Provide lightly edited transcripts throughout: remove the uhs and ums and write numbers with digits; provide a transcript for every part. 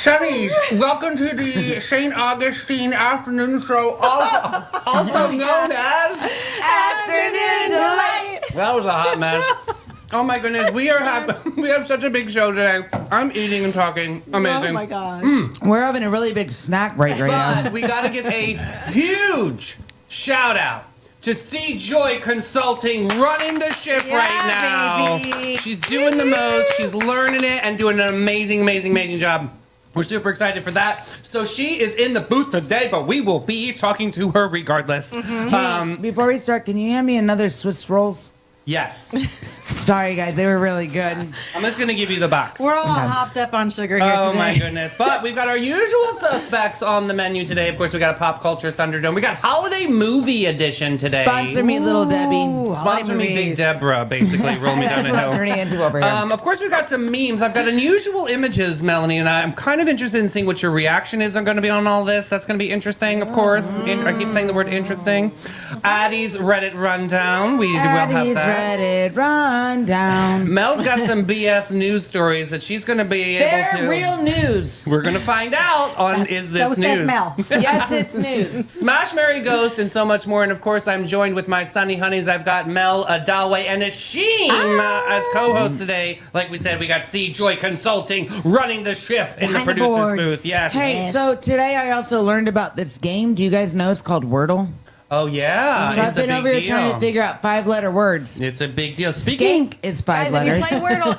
Sonnies, welcome to the St. Augustine Afternoon Show, also known as Afternoon Delight. That was a hot mess. Oh my goodness, we have such a big show today. I'm eating and talking. Amazing. Oh my god. We're having a really big snack right now. But we got to give a huge shout out to C. Joy Consulting, running the ship right now. Baby. She's doing the most. She's learning it and doing an amazing job. We're super excited for that. So she is in the booth today, but we will be talking to her regardless. Before we start, can you hand me another Swiss rolls? Yes. Sorry, guys, they were really good. I'm just going to give you the box. We're all hopped up on sugar here Oh today. my goodness. But we've got our usual suspects on the menu today. Of course, we got a Pop Culture Thunderdome. We got Holiday Movie Edition today. Sponsor me, little Debbie. Sponsor me, Big Deborah, basically. Roll me down That's a what I'm hill. turning into over here. Of course, we've got some memes. I've got unusual images, Melanie, and I'm kind of interested in seeing what your reaction is. I'm going to be on all this. That's going to be interesting, of course. I keep saying the word interesting. Addie's Reddit Rundown. We will have Addie's that. Reddit rundown. Mel's got some BS news stories that she's going to be able They're to... real news. We're going to find out on Is This So News? says Mel. Yes, it's news. Smash, Marry, Ghost, and so much more. And of course, I'm joined with my sunny honeys. I've got Mel, Adawe, and Ashim as co-hosts today. Like we said, we got C. Joy Consulting running the ship in the Behind the producer's boards. booth. Yes. Hey, so today I also learned about this game. Do you guys know it's called Wordle? Oh, yeah. So I've It's a been big over here deal. trying to figure out 5-letter words. It's a big deal. Speaking... Skink is 5 Guys, letters.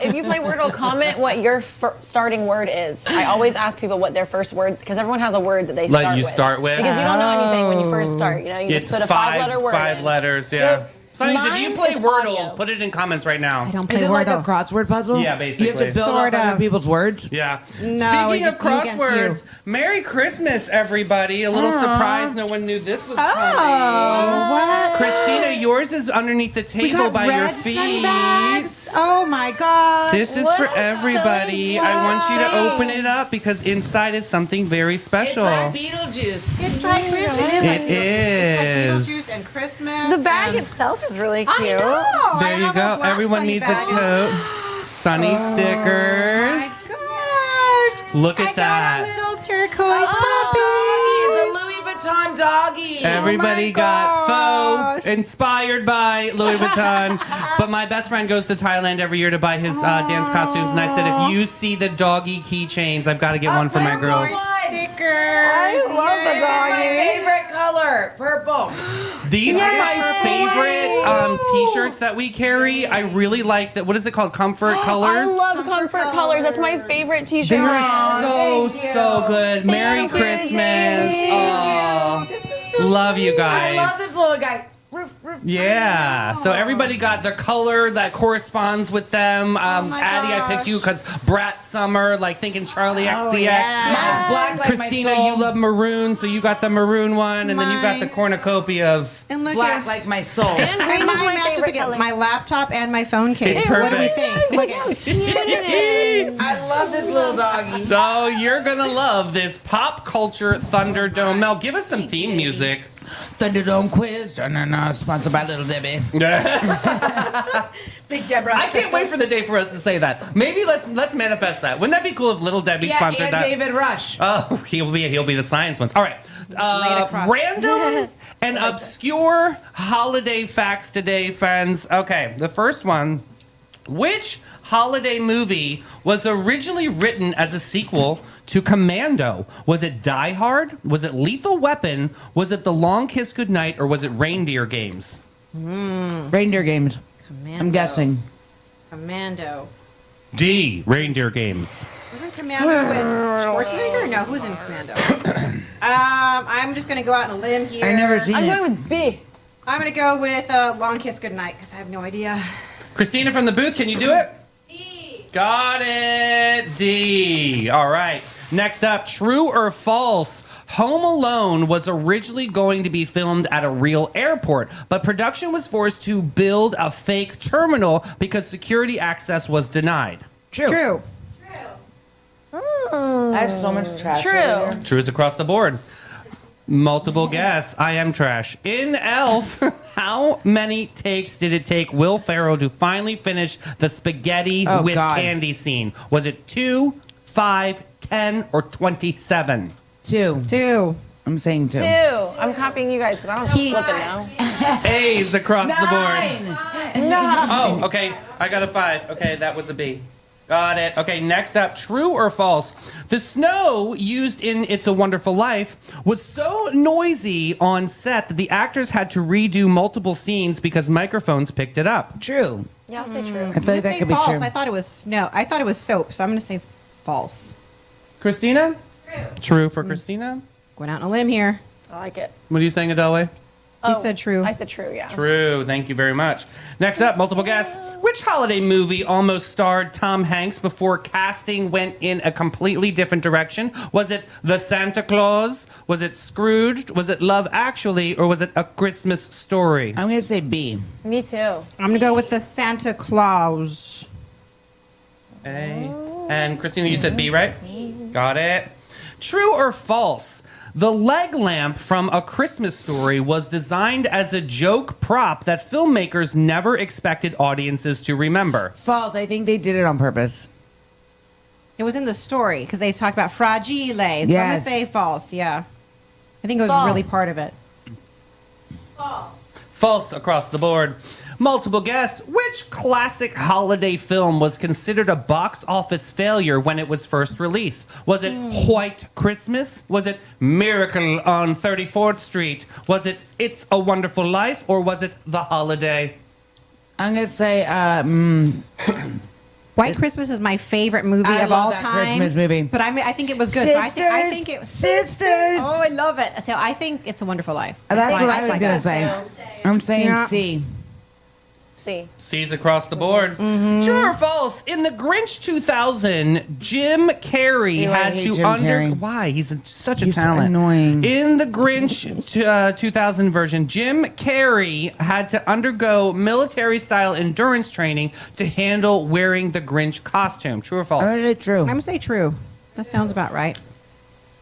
if you play Wordle, comment what your starting word is. I always ask people what their first word, because everyone has a word that they Like start you with. start with? Because you don't know anything when you first start. You know, you It's just put a five-letter word five in. letters, yeah. Sonny, if you mine play is Wordle, audio. put it in comments right now. I don't Is play it like a Wordle. crossword puzzle? Yeah, You have basically. to build Sort up other of. people's words? Yeah. No, Speaking of it's me against crosswords, Merry Christmas, everybody. A little surprise. No one knew this was coming. Oh, what? Christina, yours is underneath the We table got by your red feet. sunny bags. Oh my gosh. This is What for a everybody. sunny I want you to bag. open it up because inside is something very special. Beetlejuice. It's like Christmas. It is. Beetlejuice and Christmas. The bag and itself is really I cute. know. I There you have a go. black Everyone sunny needs bag. a tote. Sunny stickers. My gosh. Look at I that. got a little turquoise It's a Louis Vuitton doggy. Everybody got gosh. faux inspired by Louis Vuitton. But my best friend goes to Thailand every year to buy his dance costumes. And I said, if you see the doggy keychains, I've got to get one for my girls. stickers. I love the This is my doggy. favorite color, purple. These are my Yeah. favorite t-shirts that we carry. I really like that. What is it called? Comfort I colors? love comfort colors. That's my favorite t-shirt. They are Aw, so good. Merry Christmas. Aw. This is so Love you I guys. love this little guy. Roof, roof. Yeah, so everybody got the color that corresponds with them. my Addie, I picked gosh. you because Brat Summer, like thinking Charlie XCX. yeah. Mine's black like Christina, my soul. you love maroon, so you got the maroon one, and then you got the Mine. cornucopia of... And look black at like my soul. And green and was mine my matches favorite again. color. My laptop and my phone case. It's What do we perfect. think? Look at I love this little doggy. So you're gonna love this Pop Culture Thunderdome. Mel, give us some theme music. Thunderdome quiz. Sponsored by Little Debbie. Big Deborah. I can't wait for the day for us to say that. Maybe let's manifest that. Wouldn't that be cool if Little Debbie Yeah, sponsored and that? David Rush. Oh, he'll be the science ones. All right. across. Random and obscure holiday facts today, friends. Okay, the first one. Which holiday movie was originally written as a sequel to Commando? Was it Die Hard? Was it Lethal Weapon? Was it The Long Kiss Goodnight? Or was it Reindeer Games? Reindeer games. I'm guessing. Commando. D. Reindeer Games. Wasn't Commando with Schwarzenegger? No, who's in Commando? I'm just gonna go out on a limb here. I never seen I'm it. going with B. I'm gonna go with Long Kiss Goodnight because I have no idea. Christina from the booth, can you do it? D. Got it. D. All right. Next up, true or false? Home Alone was originally going to be filmed at a real airport, but production was forced to build a fake terminal because security access was denied. True. I have so much trash. True. over here. True is across the board. Multiple guess. I am trash. In Elf, how many takes did it take Will Ferrell to finally finish the spaghetti Oh, with God. candy scene? Was it 2, 5, 10, or 27? 2. 2. I'm saying 2. 2. I'm copying you guys because I don't flip it now. A's across the board. 9. Oh, okay. I got a 5. Okay, that was a B. Got it. Okay, next up, true or false? The snow used in It's a Wonderful Life was so noisy on set that the actors had to redo multiple scenes because microphones picked it up. True. Yeah, I'll say true. I feel I'm like gonna that say could be false. true. I thought it was snow. I thought it was soap, so I'm gonna say false. Christina? True for Christina. Going out on a limb here. I like it. What are you saying, Adele? You said true. I said true, yeah. True. Thank you very much. Next up, multiple guess. Which holiday movie almost starred Tom Hanks before casting went in a completely different direction? Was it The Santa Claus? Was it Scrooged? Was it Love Actually? Or was it A Christmas Story? I'm going to say B. Me too. I'm gonna go with the Santa Claus. A. And Christina, you said B, right? Got it. True or false? The leg lamp from A Christmas Story was designed as a joke prop that filmmakers never expected audiences to remember. False. I think they did it on purpose. It was in the story because they talked about fragile. So I'm gonna Yes. say false. Yeah, I think it was False. really part of it. False across the board. Multiple guess. Which classic holiday film was considered a box office failure when it was first released? Was it White Christmas? Was it Miracle on 34th Street? Was it It's a Wonderful Life? Or was it The Holiday? I'm going to say White Christmas is my favorite movie I of love all that time. Christmas movie. But I think it was good. So I think it Sisters. Oh, I love it. So I think It's a Wonderful Life. That's what I was like going to that. say. I'm saying Yeah. C. C. C's across the board. True or false? In The Grinch 2000, Jim Carrey Ew, I had hate to Jim Carrey. Why? He's such a He's talent. annoying. In the Grinch 2000 version, Jim Carrey had to undergo military-style endurance training to handle wearing the Grinch costume. True or false? I'm going to say true. I'm gonna say true. That sounds about right.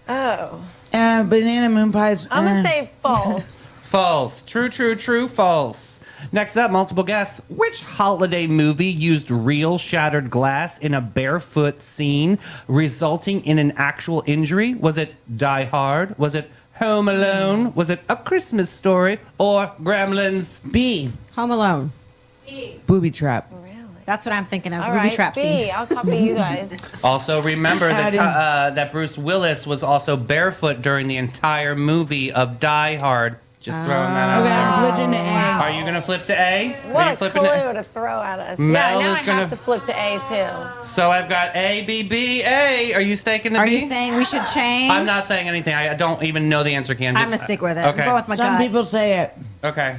Oh. Banana moon pies. I'm going to say false. False. True, true, true, false. Next up, multiple guess. Which holiday movie used real shattered glass in a barefoot scene, resulting in an actual injury? Was it Die Hard? Was it Home Alone? Was it A Christmas Story? Or Gremlins? B. Home Alone. Booby trap. Really? That's what I'm thinking of. All Booby right, trap B. scene. I'll copy you guys. Also, remember that, Added. that Bruce Willis was also barefoot during the entire movie of Die Hard. Just throwing that out Okay, there. I'm switching to A. Are you going to flip to A? Are What you a flipping clue to throw at us. Mel yeah, now is I gonna- have to flip to A too. So I've got A, B, B, A. Are you staking the Are B? you saying we should change? I'm not saying anything. I don't even know the answer, Ken. I'm gonna stick with it. Okay. I'm going with my Some gut. people say it. Okay.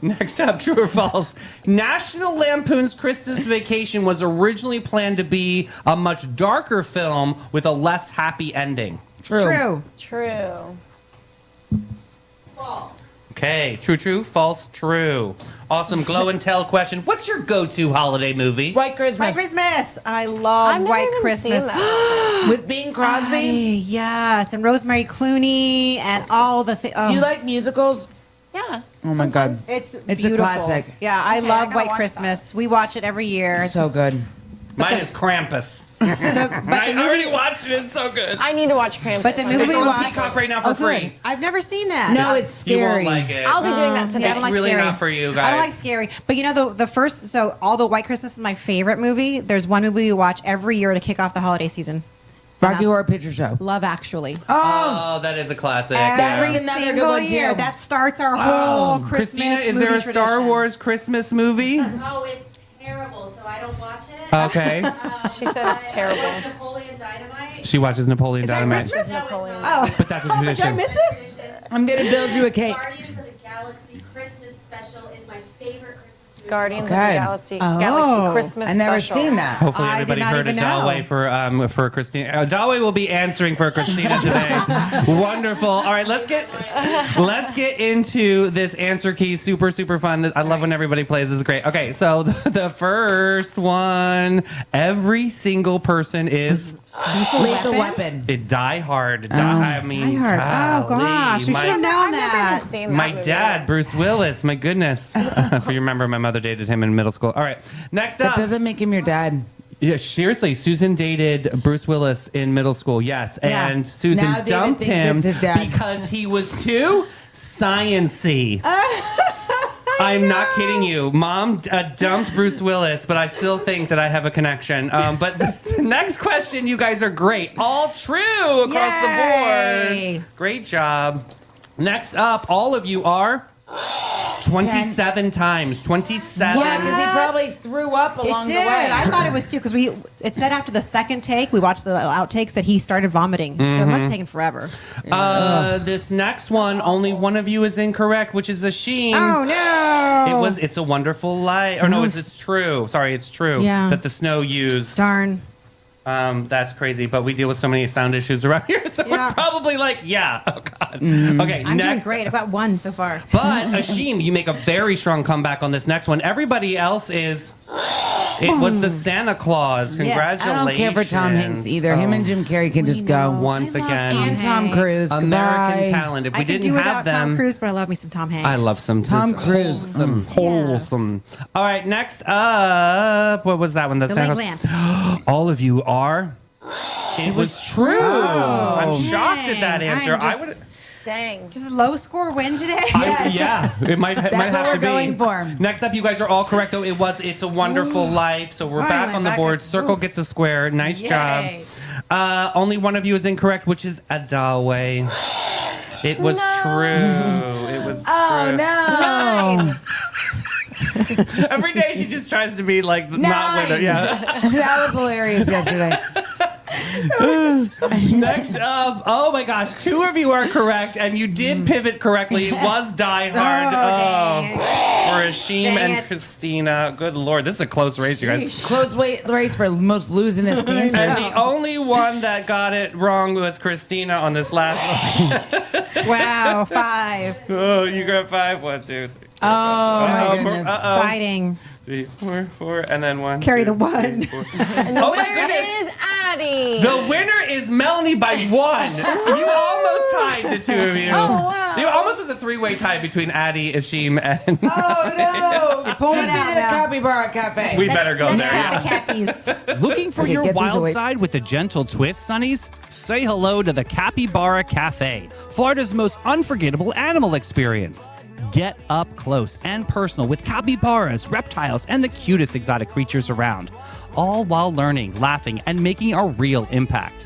Next up, true or false? National Lampoon's Christmas Vacation was originally planned to be a much darker film with a less happy ending. True. True. Okay. True, true, false, true. Awesome glow and tell question. What's your go-to holiday movie? White Christmas. White Christmas. I love I've never White even Christmas. seen that. With Bing Crosby. Yes, and Rosemary Clooney and all the things. You like musicals? Yeah. Oh my God. It's It's a beautiful. classic. Yeah, I Okay, I love gotta White watch Christmas. We watch it every year. So good. Mine is Krampus. I already watched it. It's so good. I need to watch Krampus. But the movie It's we on watch. Peacock right now for free. Good. I've never seen that. No, it's You scary. won't like it. I'll be doing that Yeah, today. I don't like really scary. not for you I guys. don't like scary. But you know the first. So although White Christmas is my favorite movie, there's one movie we watch every year to kick off the holiday season. Rocky Horror Picture Show. Love Actually. Oh, that is a classic. Every That's another good single one, year. too. That starts our whole Christmas. Christina, is there a movie Star tradition. Wars Christmas movie? Oh, it's terrible, so I don't watch it. Okay. She said it's terrible. Napoleon Dynamite. She watches Napoleon that Dynamite. Christmas? No, it's Napoleon. not. Oh, But that's a did I tradition. miss this? Tradition. I'm gonna build you a cake. Guardians of the Galaxy Christmas special is my favorite Christmas movie. Guardians Okay. of the Galaxy. Oh. Galaxy Christmas I never special. seen that. Hopefully I everybody did not heard even Adalway for Christina. Adalway will be answering for Christina today. Wonderful. All right, let's get into this answer key. Super fun. I love when everybody plays. This is great. Okay, so the first one, every single person is Lethal Weapon. Die Hard. I mean, Die Hard. Oh golly. gosh, we should have known I've never that. even seen that My movie. dad, Bruce Willis. My goodness. If you remember, my mother dated him in middle school. All right, next That up. doesn't make him your dad. Yeah, seriously, Susan dated Bruce Willis in middle school. Yes, Yeah. and Susan Now David dumped thinks him it's his dad. because he was too science-y. I'm not kidding you. Mom dumped Bruce Willis, but I still think that I have a connection. But this next question, you guys are great. All true across the Yay. board. Great job. Next up, all of you are 27 times. 27. Yeah, because he probably threw up It along did. the way. I thought it was 2 because it said after the second take, we watched the outtakes that he started vomiting. So it must have taken forever. This next one, only one of you is incorrect, which is a sheen. Oh no! It's a wonderful life. Or no, it's true. Sorry, it's true. Yeah. That the snow used. Darn. That's crazy, but we deal with so many sound issues around here, so Yeah. we're probably like, yeah. Oh God. Mm-hmm. Okay, I'm doing next. great. I've got 1 so far. But Ashim, you make a very strong comeback on this next one. Everybody else is. It was the Santa Claus. Congratulations. I don't care for Tom Hanks either. Him and Jim Carrey can just go. Once again. And Tom Cruise. American Goodbye. talent. If we I could didn't do have without them, Tom Cruise, but I love me some Tom Hanks. I love some Tom it's Cruise. wholesome. All right, next up, what was that one? The Santa- Leg Lamp. All of you are. It was true. I'm shocked at that Dang, answer. I'm I just- would. Dang. Just a low score win today? Yes. Yeah, it might. That's might what have we're to be. going for. Next up, you guys are all correct. Though it was. It's a Wonderful Life. So we're back Finally, on the back board. at- Circle gets a square. Nice Yay. job. Only one of you is incorrect, which is Adalway. It was true. It was. Oh true. no! Every day she just tries to be like not Nine. with it. Yeah. That was hilarious yesterday. Next up, oh my gosh, 2 of you are correct, and you did pivot correctly. It was Die Hard. dang. For Ashim Dang and it. Christina. Good lord, this is a close race, you guys. Close race for most losingest And cancers. the only one that got it wrong was Christina on this last one. Wow, 5. Oh, you got 5. 1, 2, 3. Oh my goodness. Exciting. 3, 4, 4, and then 1. Carry 2, the 1. 3, 4. And the Oh my winner goodness. is Addie. The winner is Melanie by 1. You almost tied the 2 of you. Oh, wow. You almost was a 3-way tie between Addie, Ashim, and Oh no! Pulling Take it me out to the now. Capybara Cafe. we better go Let's there. see the Cappies. Looking for Okay, your get these wild away. side with a gentle twist, Sonnies? Say hello to the Capybara Cafe, Florida's most unforgettable animal experience. Get up close and personal with capybaras, reptiles, and the cutest exotic creatures around, all while learning, laughing, and making a real impact.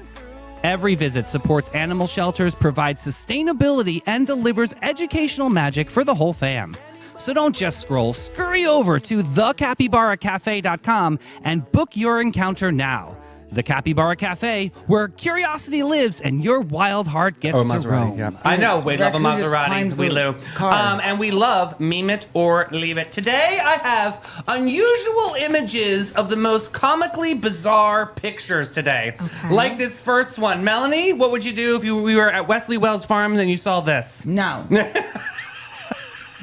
Every visit supports animal shelters, provides sustainability, and delivers educational magic for the whole fam. So don't just scroll, scurry over to thecapybaracafe.com and book your encounter now. The Capybara Cafe, where curiosity lives and your wild heart gets to roam. I know, we love a Raccoon just Maserati. climbs We the do. car. And we love Meme It or Leave It. Today I have unusual images of the most comically bizarre pictures today. Okay. Like this first one. Melanie, what would you do if we were at Wesley Wells Farm and you saw this? No.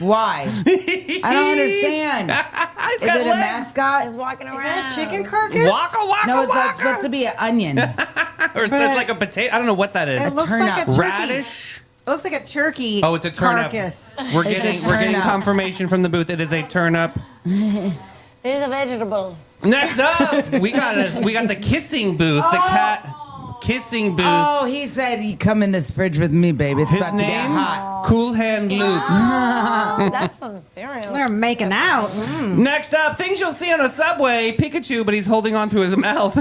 Why? I don't understand. Is got it a legs. mascot? Is walking around. Is that a chicken carcass? Waka waka No, it's waka. not supposed to be an onion. Or so it's like a potato. I don't know what that is. It looks turnip. like a turkey. Radish. It looks like a turkey. Oh, it's a turnip. carcass. We're It's a getting turnip. confirmation from the booth. It is a turnip. It is a vegetable. Next up, we got the kissing booth. The cat kissing booth. Oh, he said he'd come in this fridge with me, baby. It's His about to get name? hot. Cool Hand Luke. Oh, that's some cereal. They're making out. Next up, things you'll see on a subway. Pikachu, but he's holding on to his mouth.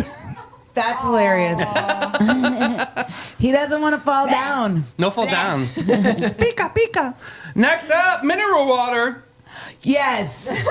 That's hilarious. He doesn't want to fall down. No fall down. Pika, pika. Next up, mineral water. Yes.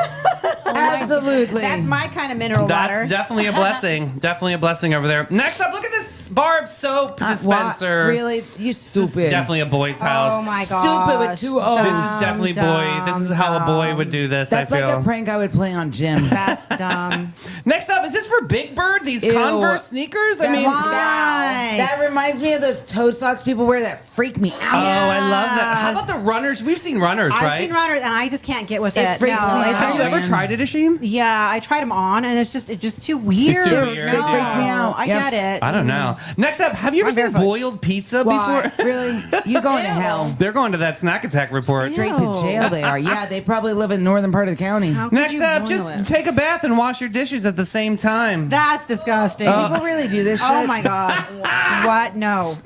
Absolutely. That's my kind of mineral That's water. definitely a blessing. Definitely a blessing over there. Next up, look at this bar of soap dispenser. Really? You This is stupid. definitely a boy's house. Oh my god. Stupid with two O's. This is definitely boy. This is how a boy would do this. That's I like feel. a prank I would play on Jim. That's dumb. Next up, is this for Big Bird? These Ew. Converse sneakers? I mean, Why? That reminds me of those toe socks people wear that freak me oh, out. I love that. How about the runners? We've seen runners, I've right? seen runners and I just can't get with It it. freaks no, me it's- out. Have you ever man. tried it, Ashim? Yeah, I tried them on and it's just too weird. It's too weird. They freak me out. I Yep. get it. I don't know. know. Next up, have you ever seen barefoot. boiled pizza Why? before? Really? You going to hell? They're going to that snack attack report. Straight to jail they are. Yeah, they probably live in the northern part of the county. How could Next you up, boil just it? take a bath and wash your dishes at the same time. That's disgusting. People really do this shit? Oh my god. What? No.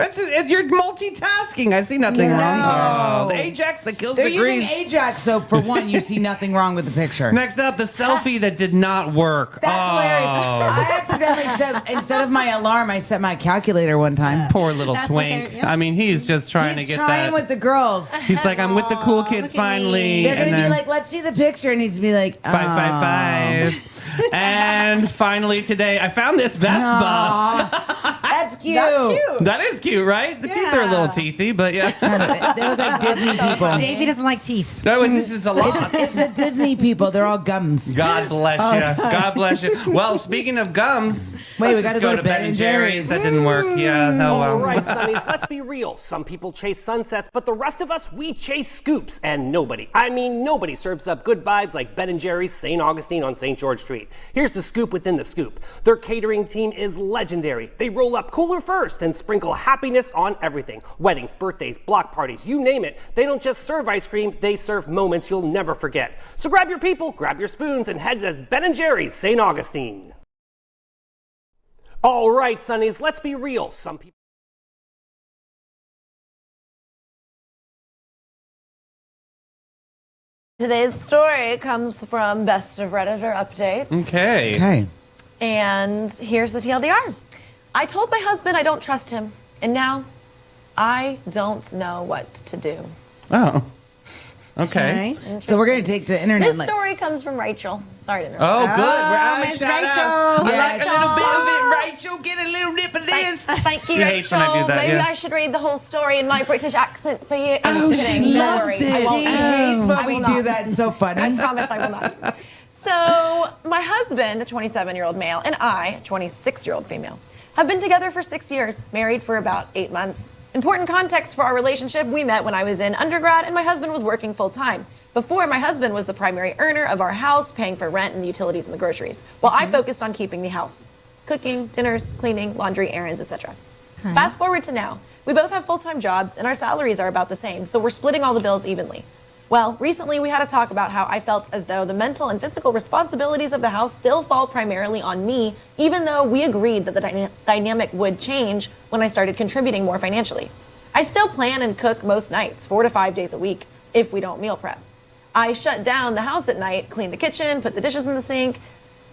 You're multitasking. I see nothing No. wrong. Oh, the Ajax that kills They're the using grease. Ajax soap for one. You see nothing wrong with the picture. Next up, the selfie that did not work. That's Oh, hilarious. I accidentally set, instead of my alarm, I set my calculator one time. poor little That's what twink. they're- yep. I mean, he's just trying He's to get trying that. with the girls. He's like, I'm with the cool kids look at me. finally. They're going and to be then like, let's see the picture. And he's to be like, 555. And finally today, I found this Vespa. Aw, that's cute. That's cute. That is cute, right? The teeth are a little Yeah. teethy, but yeah. They look like Disney people. Davey doesn't like teeth. That was this is a lot. It's the Disney people. They're all gums. God bless you. God bless you. Well, speaking of gums, Wait, let's we gotta just go to Ben and Jerry's. That didn't work. Yeah. Oh All well. right, Sonnies, let's be real. Some people chase sunsets, but the rest of us, we chase scoops. And nobody, I mean nobody, serves up good vibes like Ben & Jerry's St. Augustine on St. George Street. Here's the scoop within the scoop. Their catering team is legendary. They roll up cooler first and sprinkle happiness on everything. Weddings, birthdays, block parties, you name it. They don't just serve ice cream, they serve moments you'll never forget. So grab your people, grab your spoons, and head to Ben & Jerry's St. Augustine. All right, Sonnies, let's be real. Some people. Today's story comes from Best of Redditor Updates. Okay. Okay. And here's the TLDR. I told my husband I don't trust him, and now I don't know what to do. Oh. Okay. So we're going to take the internet. This story comes from Rachel. Sorry to interrupt. Oh, good. We're Miss shout Rachel. out. I Yeah, like a little bit of it, Rachel. Get a little nip of this. Thank you, She hates when I Rachel. do that, Maybe yeah. I should read the whole story in my British accent for you. I'm Oh, just kidding. she Don't loves worry. it. I won't. She hates when I we will do not. that. It's so funny. I promise I will not. So, my husband, a 27-year-old male, and I, a 26-year-old female, have been together for 6 years, married for about 8 months. Important context for our relationship, we met when I was in undergrad and my husband was working full-time. Before, my husband was the primary earner of our house, paying for rent and the utilities and the groceries, while I focused on keeping the house. Cooking, dinners, cleaning, laundry, errands, etc. Fast forward to now. We both have full-time jobs and our salaries are about the same, so we're splitting all the bills evenly. Well, recently we had a talk about how I felt as though the mental and physical responsibilities of the house still fall primarily on me, even though we agreed that the dynamic would change when I started contributing more financially. I still plan and cook most nights, 4 to 5 days a week, if we don't meal prep. I shut down the house at night, clean the kitchen, put the dishes in the sink,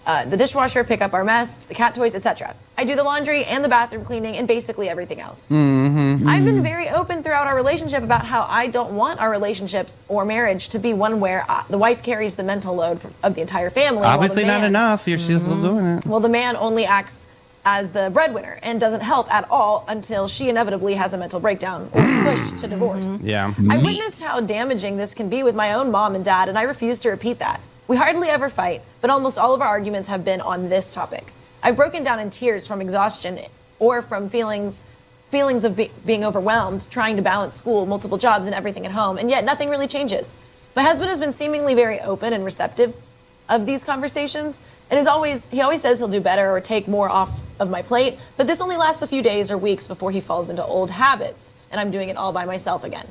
the dishwasher, pick up our mess, the cat toys, etc. I do the laundry and the bathroom cleaning and basically everything else. I've been very open throughout our relationship about how I don't want our relationships or marriage to be one where the wife carries the mental load of the entire family. while the Obviously not man- enough. You're still doing it. Well, the man only acts as the breadwinner and doesn't help at all until she inevitably has a mental breakdown or is pushed to divorce. Yeah. I witnessed how damaging this can be with my own mom and dad, and I refuse to repeat that. We hardly ever fight, but almost all of our arguments have been on this topic. I've broken down in tears from exhaustion or from feelings of being overwhelmed, trying to balance school, multiple jobs, and everything at home, and yet nothing really changes. My husband has been seemingly very open and receptive of these conversations, and he always says he'll do better or take more off of my plate, but this only lasts a few days or weeks before he falls into old habits, and I'm doing it all by myself again.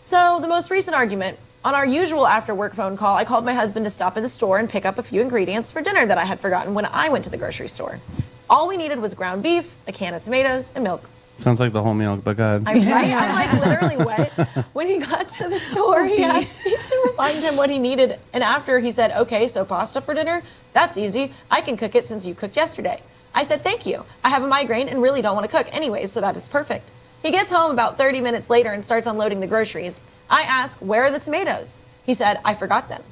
So, the most recent argument, on our usual after-work phone call, I called my husband to stop at the store and pick up a few ingredients for dinner that I had forgotten when I went to the grocery store. All we needed was ground beef, a can of tomatoes, and milk. Sounds like the whole meal, but go ahead. I'm like literally wet. When he got to the store, he asked me to remind him what he needed. And after he said, okay, so pasta for dinner? That's easy. I can cook it since you cooked yesterday. I said, thank you. I have a migraine and really don't want to cook anyways, so that is perfect. He gets home about 30 minutes later and starts unloading the groceries. I ask, where are the tomatoes? He said, I forgot them.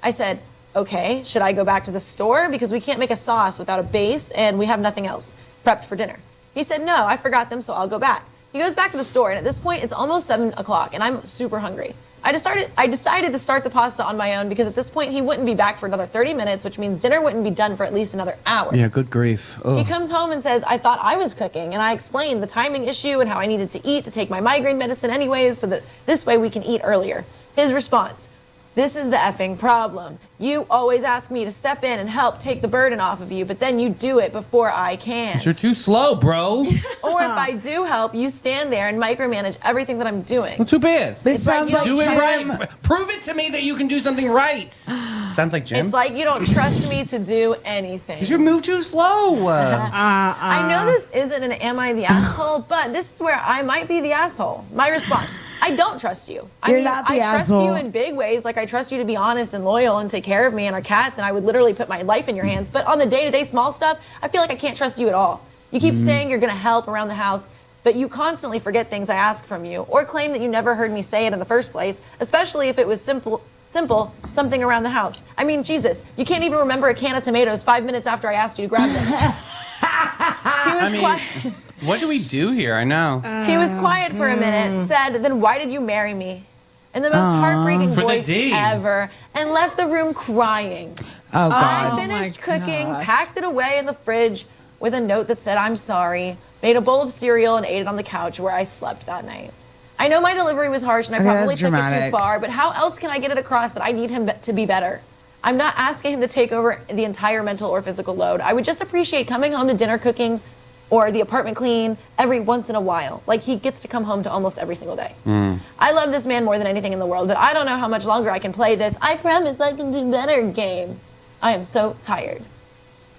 I said, okay, should I go back to the store? Because we can't make a sauce without a base and we have nothing else prepped for dinner. He said, no, I forgot them, so I'll go back. He goes back to the store, and at this point, it's almost 7 o'clock, and I'm super hungry. I decided to start the pasta on my own because at this point, he wouldn't be back for another 30 minutes, which means dinner wouldn't be done for at least another hour. Yeah, good grief. He comes home and says, I thought I was cooking, and I explained the timing issue and how I needed to eat to take my migraine medicine anyways, so that this way we can eat earlier. His response, this is the effing problem. You always ask me to step in and help take the burden off of you, but then you do it before I can. You're too slow, bro. Or if I do help, you stand there and micromanage everything that I'm doing. That's too bad. This sounds like like you Do it Jim. right. Prove it to me that you can do something right. Sounds like Jim. It's like you don't trust me to do anything. You move too slow. I know this isn't an am I the asshole, but this is where I might be the asshole. My response, I don't trust you. You're not the I trust asshole. you in big ways, like I trust you to be honest and loyal and take care of me and our cats, and I would literally put my life in your hands. But on the day-to-day small stuff, I feel like I can't trust you at all. You keep saying you're gonna help around the house, but you constantly forget things I ask from you, or claim that you never heard me say it in the first place, especially if it was simple, something around the house. I mean, Jesus, you can't even remember a can of tomatoes 5 minutes after I asked you to grab them. He was quiet. What do we do here? I know. He was quiet for a minute, said, then why did you marry me? In the most heartbreaking For the voice D. ever, and left the room crying. Oh, I God. finished cooking, packed it away in the fridge with a note that said, I'm sorry, made a bowl of cereal and ate it on the couch where I slept that night. I know my delivery was harsh and I Okay, probably that's took it dramatic. too far, but how else can I get it across that I need him to be better? I'm not asking him to take over the entire mental or physical load. I would just appreciate coming home to dinner cooking or the apartment clean every once in a while. Like, he gets to come home to almost every single day. I love this man more than anything in the world, but I don't know how much longer I can play this I promise I can do better game. I am so tired.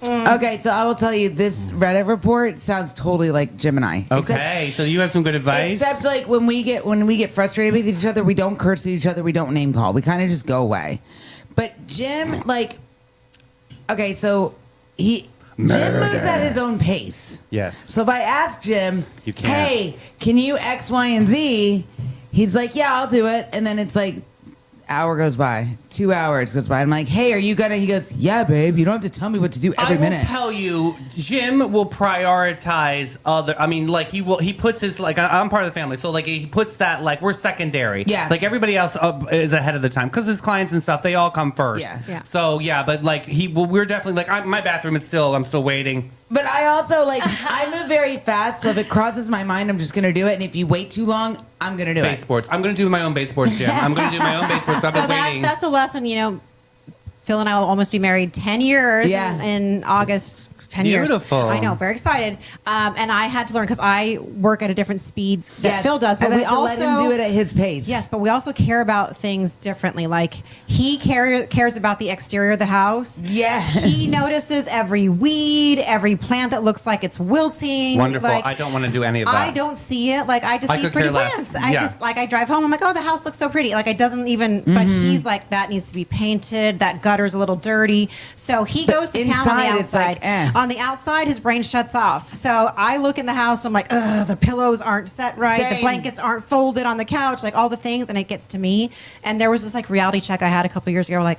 Okay, so I will tell you, this Reddit report sounds totally like Gemini. Okay, so you have some good advice. Except like when we get frustrated with each other, we don't curse at each other, we don't name call. We kind of just go away. But Jim, like, okay, so Jim moves at his own pace. Yes. So if I ask Jim, You can't. hey, can you X, Y, and Z? He's like, yeah, I'll do it. And then it's like, hour goes by, 2 hours goes by. I'm like, hey, are you gonna? He goes, yeah, babe. You don't have to tell me what to do every minute. I will tell you, Jim will prioritize other. I mean, like he puts his like I'm part of the family, so like he puts that like we're secondary. Yeah. Like everybody else is ahead of the time because his clients and stuff they all come first. Yeah. Yeah. So yeah, but like we're definitely like my bathroom is still I'm still waiting. But I also like I move very fast, so if it crosses my mind, I'm just gonna do it. And if you wait too long, I'm gonna do Base it. sports. I'm gonna do my own base sports, Jim. I'm gonna do my own base sports. I've So been waiting. that's a lesson, you know. Phil and I will almost be married 10 years Yeah. in August. 10 Beautiful. years. I know, very excited. And I had to learn because I work at a different speed that Yes, Phil does. But I've we had to also let him do it at his pace. Yes, but we also care about things differently. Like he cares about the exterior of the house. Yes. He notices every weed, every plant that looks like it's wilting. Wonderful. Like, I don't want to do any of that. I don't see it. Like I just I see could pretty care less. plants. I Yeah. just like I drive home. I'm like, oh, the house looks so pretty. Like it doesn't even. But he's like, that needs to be painted. That gutter's a little dirty. So he goes to town on the inside, it's like, outside. On the outside, his brain shuts off. So I look in the house. I'm like, ugh, the pillows aren't set right. The Same. blankets aren't folded on the couch. Like all the things, and it gets to me. And there was this like reality check I had a couple years ago. Like,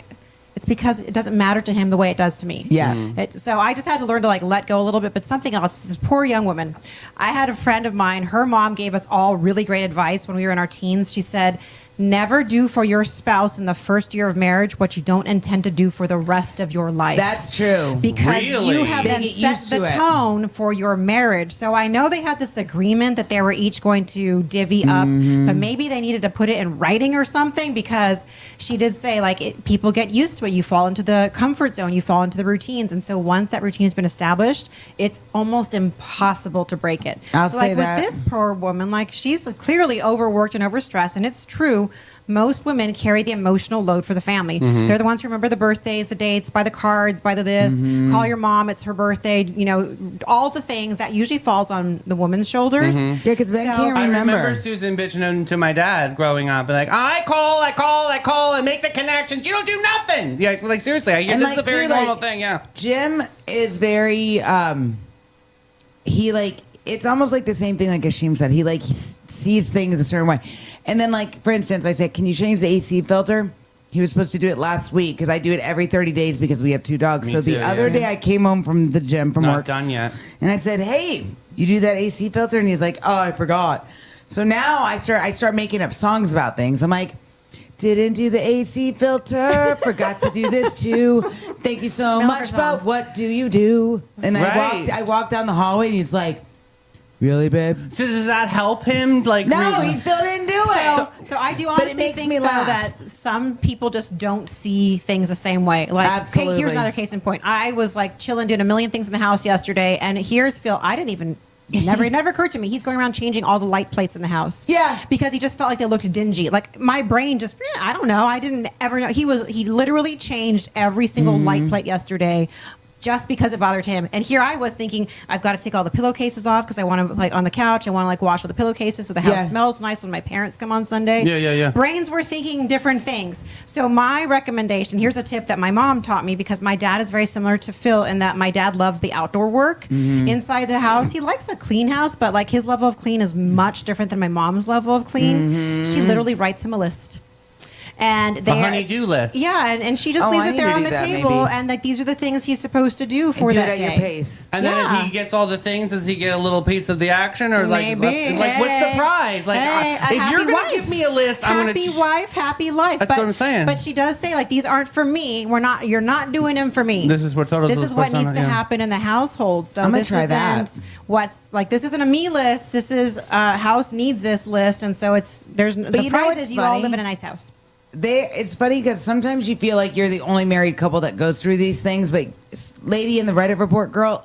it's because it doesn't matter to him the way it does to me. Yeah. So I just had to learn to like let go a little bit. But something else, this poor young woman. I had a friend of mine, her mom gave us all really great advice when we were in our teens. She said, never do for your spouse in the first year of marriage what you don't intend to do for the rest of your life. That's true. Because Really? you have They then get set used the to it. tone for your marriage. So I know they had this agreement that they were each going to divvy up, but maybe they needed to put it in writing or something, because she did say like people get used to it. You fall into the comfort zone, you fall into the routines, and so once that routine has been established, it's almost impossible to break it. I'll so say like that. with this poor woman, like she's clearly overworked and overstressed, and it's true. Most women carry the emotional load for the family. They're the ones who remember the birthdays, the dates, buy the cards, buy the this, call your mom, it's her birthday, you know, all the things that usually falls on the woman's shoulders. Yeah, because Ben So- can't I remember. remember Susan bitching to my dad growing up, and like I call, and make the connections. You don't do nothing. Yeah, like seriously, I hear And, this like, is a very too, like- normal thing. Yeah. Jim is very he like it's almost like the same thing like Ashim said. He like sees things a certain way. And then like for instance, I said, "Can you change the AC filter?" He was supposed to do it last week because I do it every 30 days because we have 2 dogs. Me so the too, other yeah. day I came home from the gym from Not work done yet. and I said, "Hey, you do that AC filter?" And he's like, "Oh, I forgot." So now I start making up songs about things. I'm like, "Didn't do the AC filter, forgot to do this too. Thank you so Miller much, but songs. what do you do?" And Right. I walked down the hallway and he's like, Really, babe? So does that help him? Like, No, he still didn't do it. So I do But it honestly makes think me though laugh. that some people just don't see things the same way. Like, okay, Absolutely. here's another case in point. I was like chilling, doing a million things in the house yesterday, and here's Phil. I didn't even. It never occurred to me. He's going around changing all the light plates in the house. Yeah. Because he just felt like they looked dingy. Like my brain just, I don't know. I didn't ever know. He literally changed every single light plate yesterday. Just because it bothered him. And here I was thinking, I've got to take all the pillowcases off because I want to, like, on the couch, I want to, like, wash all the pillowcases so the house Yeah. smells nice when my parents come on Sunday. Yeah. Brains were thinking different things. So my recommendation, here's a tip that my mom taught me because my dad is very similar to Phil in that my dad loves the outdoor work inside the house. He likes a clean house, but, like, his level of clean is much different than my mom's level of clean. She literally writes him a list. And a they honey-do list. Yeah, and she just Oh, leaves I it need there to on do the that, table, maybe. and like these are the things he's supposed to do for Do that it at day. your pace. And then Yeah. if he gets all the things, does he get a little piece of the action, or like, Maybe. it's like, what's the Hey. prize? Like, Hey, a if you're happy gonna wife. give me a list, I'm gonna. Happy wife, happy life. That's but, what I'm saying. But she does say like these aren't for me. You're not doing them for me. This is what Toto's This is what supposed to- needs to yeah. happen in the household. So I'm gonna this try isn't that. what's like. This isn't a me list. This is house needs this list, and so the you know prize what's is you all funny? live in a nice house. It's funny because sometimes you feel like you're the only married couple that goes through these things, but lady in the Reddit report, girl,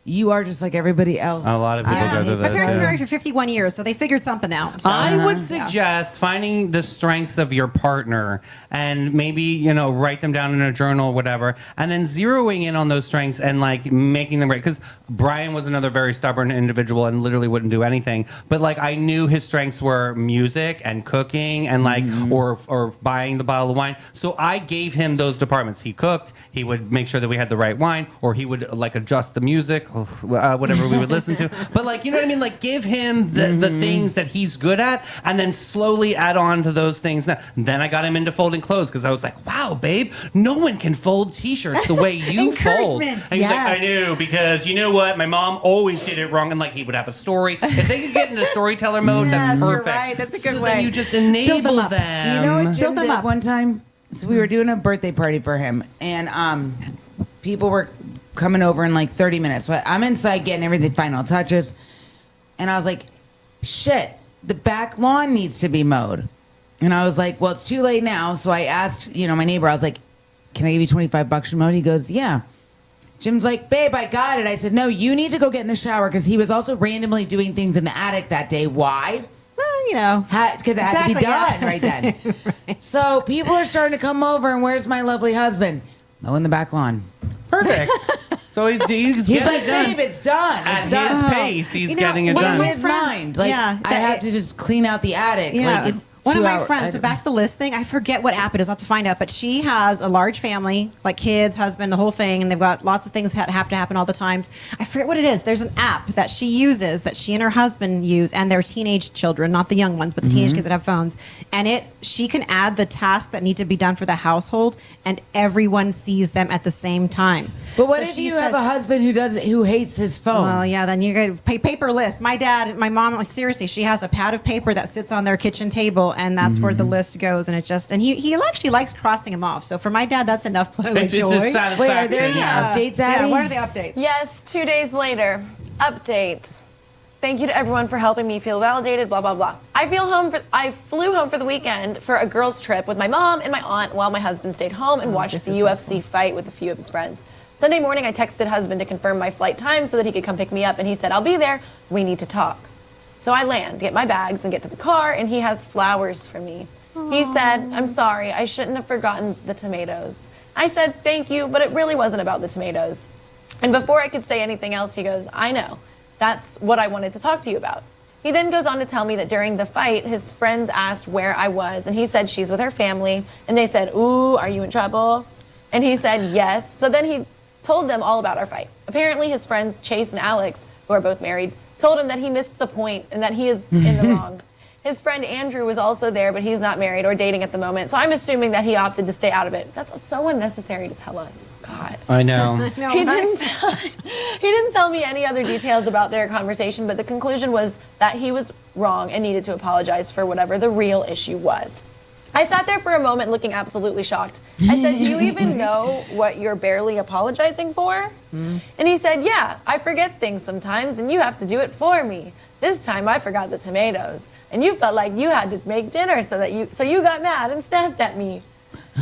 you are just like everybody else. A lot of people go through My this. parents yeah. were married for 51 years, so they figured something out. So. I would suggest finding the strengths of your partner and maybe, write them down in a journal or whatever, and then zeroing in on those strengths and like making them right. Because Brian was another very stubborn individual and literally wouldn't do anything. But like I knew his strengths were music and cooking and like or buying the bottle of wine. So I gave him those departments. He cooked. He would make sure that we had the right wine, or he would like adjust the music, whatever we would listen to. But like, you know what I mean? Like give him the things that he's good at, and then slowly add on to those things. Then I got him into folding clothes because I was like, wow, babe, no one can fold t-shirts the way you fold. And Encouragement, he's like, I yes. do, because you know what? My mom always did it wrong. And like he would have a story. If they could get into storyteller mode, Yes, that's you're perfect. right. That's a good so way. then you just Build them enable up. them. Do you know what Jim Build them did up. one time? So we were doing a birthday party for him, and people were coming over in like 30 minutes. So I'm inside getting everything final touches, and I was like, shit, the back lawn needs to be mowed. And I was like, well, it's too late now. So I asked, my neighbor, I was like, can I give you $25 to mow? And he goes, yeah. Jim's like, babe, I got it. I said, no, you need to go get in the shower, because he was also randomly doing things in the attic that day. Why? Well, Because it had to be Exactly, yeah. done right then. So people are starting to come over, and where's my lovely husband? Mowing the back lawn. Perfect. So he's He's getting like, it done. babe, it's done. At It's his done. pace, he's You know, getting it one of In done. my his friends- mind, like yeah, I have to just clean out the attic. Yeah. Like, One of 2 my hour- friends, so back to the list thing, I forget what app it is. I'll have to find out. But she has a large family, like kids, husband, the whole thing, and they've got lots of things that have to happen all the time. I forget what it is. There's an app that she uses, that she and her husband use, and their teenage children, not the young ones, but the teenage kids that have phones. And she can add the tasks that need to be done for the household, and everyone sees them at the same time. But what So if she you have says- a husband who hates his phone? Well, yeah, then you got to paper list. My dad, my mom, seriously, she has a pad of paper that sits on their kitchen table, and that's where the list goes. And he actually likes crossing them off. So for my dad, that's enough joy. It's a Wait, are satisfaction. there any updates, Yeah, Addie? what are the updates? Yes, 2 days later. Update. Thank you to everyone for helping me feel validated, blah, blah, blah. I flew home for the weekend for a girls' trip with my mom and my aunt while my husband stayed home and watched the UFC fight with a few of his friends. Sunday morning, I texted husband to confirm my flight time so that he could come pick me up, and he said, I'll be there. We need to talk. So I land, get my bags, and get to the car, and he has flowers for me. He said, I'm sorry, I shouldn't have forgotten the tomatoes. I said, thank you, but it really wasn't about the tomatoes. And before I could say anything else, he goes, I know. That's what I wanted to talk to you about. He then goes on to tell me that during the fight, his friends asked where I was, and he said she's with her family, and they said, ooh, are you in trouble? And he said, yes. So then he told them all about our fight. Apparently his friends Chase and Alex, who are both married, told him that he missed the point and that he is in the wrong. His friend Andrew was also there, but he's not married or dating at the moment, so I'm assuming that he opted to stay out of it. That's so unnecessary to tell us. God. I know. No, He didn't tell me any other details about their conversation, but the conclusion was that he was wrong and needed to apologize for whatever the real issue was. I sat there for a moment looking absolutely shocked. I said, do you even know what you're barely apologizing for? And he said, yeah, I forget things sometimes and you have to do it for me. This time I forgot the tomatoes and you felt like you had to make dinner so you got mad and snapped at me.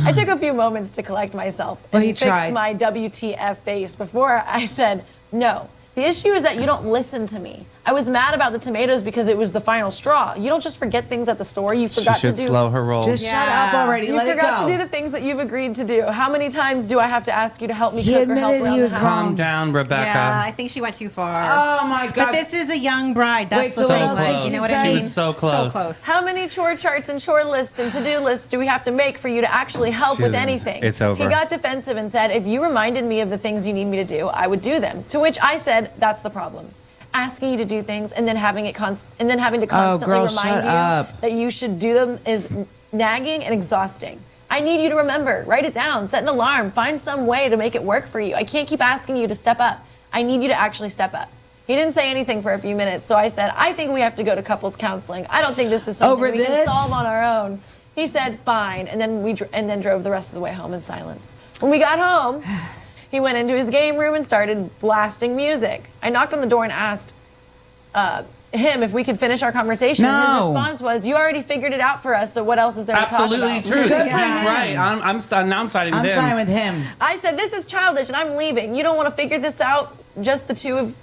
I took a few moments to collect myself and fix my WTF face before I said, no. The issue is that you don't listen to me. I was mad about the tomatoes because it was the final straw. You don't just forget things at the store. You forgot She should to do. slow her roll. Just shut up already. You Let it forgot go. to do the things that you've agreed to do. How many times do I have to ask you to help me He cook or help admitted around he the was house? Calm down, Rebecca. Yeah, I think she went too far. Oh my God. But this is a young bride. That's Wait, the so thing. what else Like, did you she know what say? I She mean? was so close. So close. How many chore charts and chore lists and to-do lists do we have to make for you to actually help with Dude, anything? it's over. He got defensive and said, if you reminded me of the things you need me to do, I would do them. To which I said, that's the problem. Asking you to do things and then having to constantly girl, remind shut you up. that you should do them is nagging and exhausting. I need you to remember, write it down, set an alarm, find some way to make it work for you. I can't keep asking you to step up. I need you to actually step up. He didn't say anything for a few minutes, so I said, I think we have to go to couples counseling. I don't think this is something Over we can this? solve on our own. He said, fine, and then drove the rest of the way home in silence. When we got home, he went into his game room and started blasting music. I knocked on the door and asked him if we could finish our conversation. And his No. response was, you already figured it out for us, so what else is there to talk Absolutely about? true. Good He's for him. right. I'm siding with I'm him. siding with him. I said, this is childish and I'm leaving. You don't want to figure this out, just the two of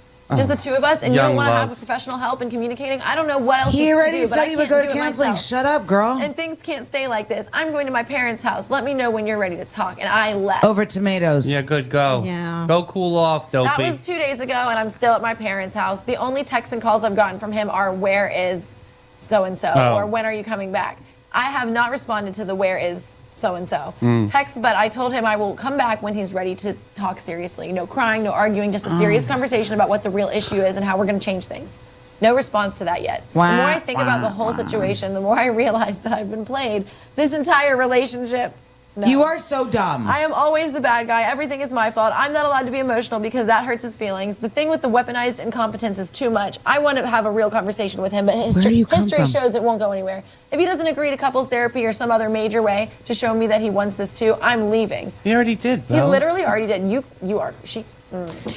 us, and you Young don't want to love. have professional help in communicating. I don't know what else He is already to do, but said I he would can't go do to it counseling. myself. Shut up, girl. And things can't stay like this. I'm going to my parents' house. Let me know when you're ready to talk. And I left. Over tomatoes. Yeah, good. Go. Yeah. Go cool off, dopey. That was 2 days ago, and I'm still at my parents' house. The only texts and calls I've gotten from him are, where is so-and-so? Oh. Or when are you coming back? I have not responded to the where is so-and-so Mm. text, but I told him I will come back when he's ready to talk seriously. No crying, no arguing, just a serious conversation about what the real issue is and how we're going to change things. No response to that yet. The more I think about the whole situation, the more I realize that I've been played this entire relationship. No. You are so dumb. I am always the bad guy. Everything is my fault. I'm not allowed to be emotional because that hurts his feelings. The thing with the weaponized incompetence is too much. I want to have a real conversation with him, but Where do you come history from? shows it won't go anywhere. If he doesn't agree to couples therapy or some other major way to show me that he wants this too, I'm leaving. He already did, He Bill. literally already did. She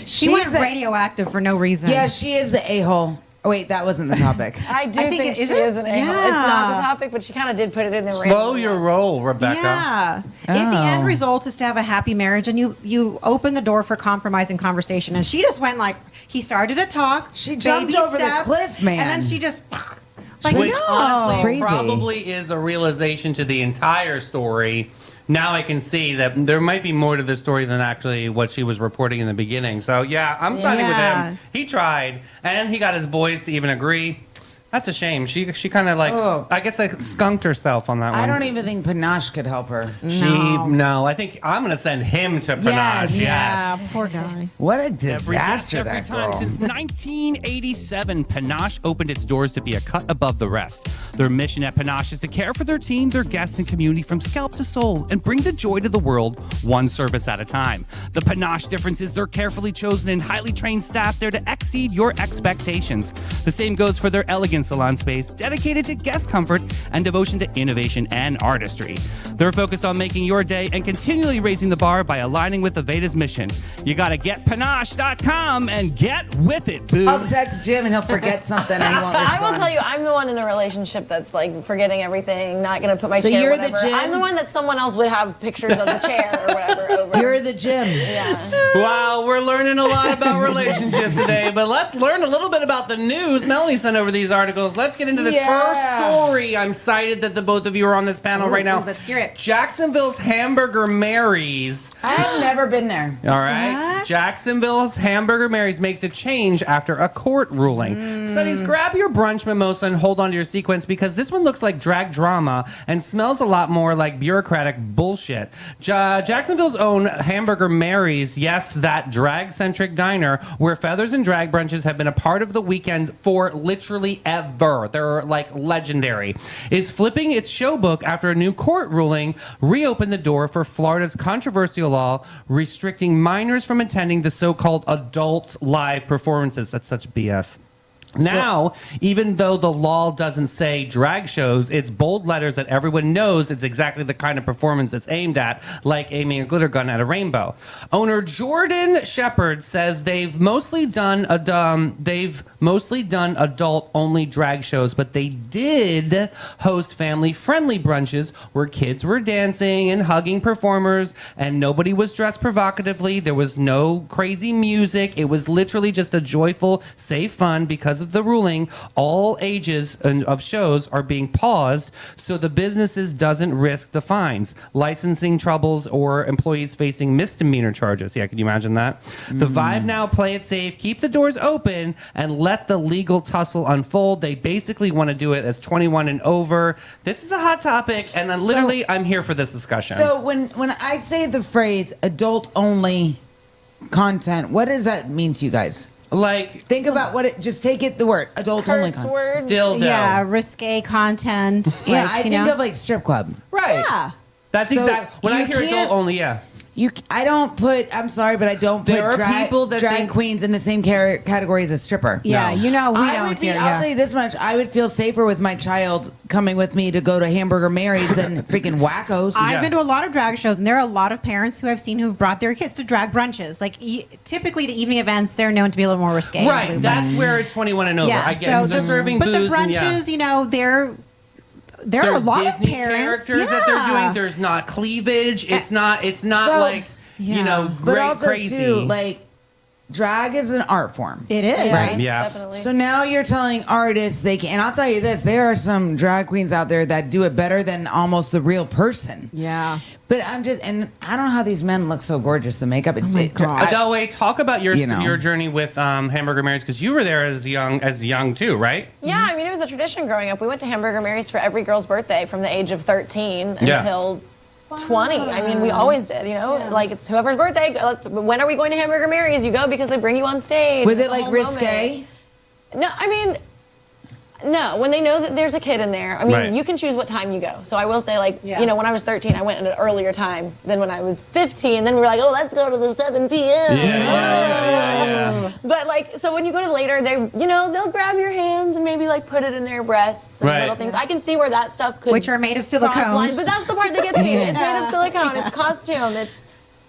She went She's a- radioactive for no reason. Yeah, she is the a-hole. Oh, wait, that wasn't the topic. I do I think think it- she is it? is an a-hole. It's not the Yeah. topic, but she kind of did put it in there. Slow randomly your once. roll, Rebecca. Yeah. If the end result is to have a happy marriage and you open the door for compromise and conversation, and she just went like, he started to talk. She jumped baby over the steps, cliff, man. And then she just, like, Which no. honestly Crazy. probably is a realization to the entire story. Now I can see that there might be more to the story than actually what she was reporting in the beginning. So yeah, I'm siding with Yeah. him. He tried, and he got his boys to even agree. That's a shame. She kind of like Oh. I guess like skunked herself on that one. I don't even think Panache could help her. No, I think I'm gonna send him to Panache. Yeah, Yes. poor guy. What a Every disaster that time girl. since 1987, Panache opened its doors to be a cut above the rest. Their mission at Panache is to care for their team, their guests, and community from scalp to soul and bring the joy to the world one service at a time. The Panache difference is their carefully chosen and highly trained staff there to exceed your expectations. The same goes for their elegant salon space, dedicated to guest comfort and devotion to innovation and artistry. They're focused on making your day and continually raising the bar by aligning with Aveda's mission. You gotta get panache.com and get with it, boo. I'll text Jim and he'll forget something and he won't I respond. will tell you, I'm the one in a relationship that's like forgetting everything, not gonna put my So chair. you're the whatever. Jim? I'm the one that someone else would have pictures of the chair or whatever over. You're the Jim. Yeah. Wow, we're learning a lot about relationships today, but let's learn a little bit about the news. Melanie sent over these articles. Let's get into this Yeah. first story. I'm excited that the both of you are on this panel right now. Let's hear it. Jacksonville's Hamburger Mary's. I've never been there. All right. What? Jacksonville's Hamburger Mary's makes a change after a court ruling. Sonny's, grab your brunch mimosa and hold on to your sequence because this one looks like drag drama and smells a lot more like bureaucratic bullshit. Jacksonville's own Hamburger Mary's, yes, that drag-centric diner where feathers and drag brunches have been a part of the weekend for literally ever. They're like legendary. Is flipping its show book after a new court ruling reopened the door for Florida's controversial law restricting minors from attending the so-called adult live performances. That's such BS. Now, even though the law doesn't say drag shows, it's bold letters that everyone knows it's exactly the kind of performance it's aimed at, like aiming a glitter gun at a rainbow. Owner Jordan Shepard says they've mostly done adult-only drag shows, but they did host family-friendly brunches where kids were dancing and hugging performers, and nobody was dressed provocatively. There was no crazy music. It was literally just a joyful, safe fun. Because of the ruling, all ages of shows are being paused so the businesses doesn't risk the fines, licensing troubles, or employees facing misdemeanor charges. Yeah, can you imagine that? The vibe now, play it safe, keep the doors open, and let the legal tussle unfold. They basically want to do it as 21 and over. This is a hot topic, and literally, I'm here for this discussion. So when I say the phrase adult only content, what does that mean to you guys? Like, Think about what it. Just take it. The word adult only Curse content. words. dildo. Yeah, risque content. Yeah, like, I you think know? of like strip club. Right. Yeah. That's So exactly when I you hear adult can't- only. Yeah. I don't put. I'm sorry, but I don't There put are people that drag think- queens in the same category as a stripper. Yeah, No. you know, we I don't would be. here, I'll yeah. tell you this much: I would feel safer with my child coming with me to go to Hamburger Mary's than freaking Wackos. I've Yeah. been to a lot of drag shows, and there are a lot of parents who I've seen who've brought their kids to drag brunches. Like, typically, the evening events, they're known to be a little more risque. Right. That's where it's 21 and over. yeah. I get it. They're serving but booze the and brunches, yeah. you know, there There are a lot Disney of parents characters that they're yeah. doing. There's not cleavage. It's not So- like you Yeah. know, but great also crazy. too, like drag is an art form. It is. Yeah, Yeah. definitely. So now you're telling artists they can. And I'll tell you this: there are some drag queens out there that do it better than almost the real person. Yeah. But I'm just, and I don't know how these men look so gorgeous. The makeup. Oh my gosh. Adele, wait, talk about your You know. your journey with Hamburger Mary's because you were there as young too, right? Yeah, I mean, it was a tradition growing up. We went to Hamburger Mary's for every girl's birthday from the age of 13 Yeah. until 20. I mean, we always did, you know? Like, it's whoever's birthday. When are we going to Hamburger Mary's? You go because they bring you on stage. Was It's it a like whole risque? moment. No, I mean, no. When they know that there's a kid in there, I mean, Right. you can choose what time you go. So I will say, like, Yeah. you know, when I was 13, I went at an earlier time than when I was 15. Then we were like, oh, let's go to the 7 p.m. Yeah. But like, so when you go to later, they, you know, they'll grab your hands and maybe like put it in their breasts and Right. little things. I can see where that stuff could, Which are made of cross silicone. line, but that's the part that gets me. It's made of silicone. It's costume. It's,